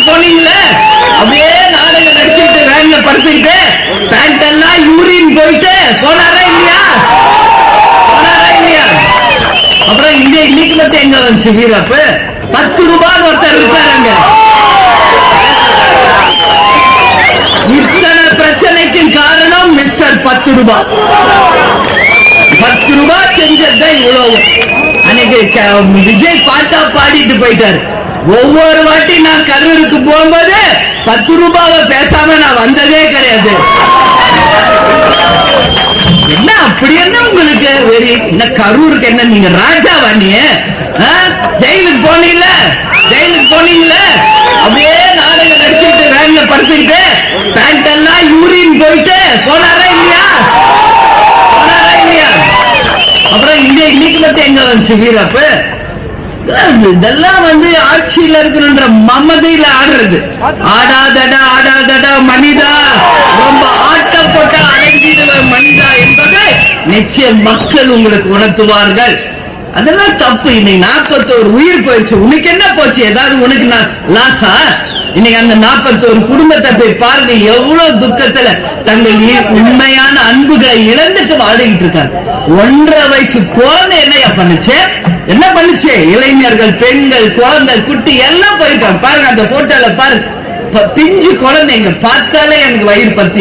ஜெயிலுக்கு போனீங்களே அப்படியே நாடகம் நடிச்சுட்டு வேன்ல படுத்துக்கிட்டு பேண்ட் எல்லாம் யூரின் போயிட்டு போனாரா இல்லையா? அப்புறம் இன்னைக்கு மட்டும் எங்க வந்துச்சு வீரப்பு? 10 ரூபாய் ஒருத்தர் இருப்பாருங்க. இத்தனை பிரச்சனைக்கு காரணம் மிஸ்டர் 10 ரூபாய். 10 ரூபாய் செஞ்சதுதான் இவ்வளவு. அன்னைக்கு விஜய் பாட்டா பாடிட்டு போயிட்டாரு. ஒவ்வொரு வாட்டி நான் கரூருக்கு போகும்போது 10 ரூபாவை பேசாம நான் வந்ததே கிடையாது. என்ன அப்படி என்ன உங்களுக்கு வெறி? என்ன கரூருக்கு என்ன நீங்க ராஜாவா? நீ ஜெயிலுக்கு போனீங்கள அப்படியே நாடகம் நடிச்சுட்டு வேன்ல படுத்துக்கிட்டு பேண்ட் எல்லாம் யூரின் போயிட்டு போனாரா இல்லையா? அப்புறம் இன்னைக்கு மட்டும் எங்க வந்துச்சு வீரப்பு? இதெல்லாம் ஆட்சியில் இருக்கணும்ன்ற மமதையில ஆடுறது. ஆடாதடா மனிதா, ரொம்ப ஆட்டப்பட்ட அடங்கிடுவ மனிதா என்பதை நிச்சயம் மக்கள் உங்களுக்கு உணர்த்துவார்கள். அதெல்லாம் தப்பு. இன்னைக்கு 41 உயிர் போயிடுச்சு. உனக்கு என்ன போச்சு? ஏதாவது உனக்கு லாஸா? இன்னைக்கு அந்த 41 குடும்பத்தை போய் பாருங்க, எவ்வளவு துக்கத்துல தங்கள் உண்மையான அன்புகளை இழந்துட்டு வாடிக்கிட்டு இருக்காங்க. 1.5 வயசு குழந்தை என்ன பண்ணுச்சு? இளைஞர்கள், பெண்கள், குழந்தை, குட்டி எல்லாம் போயிருக்காங்க. பாருங்க அந்த போட்டோல பாருங்க, பிஞ்சு குழந்தைங்க பார்த்தாலே எனக்கு வயிறு பத்தி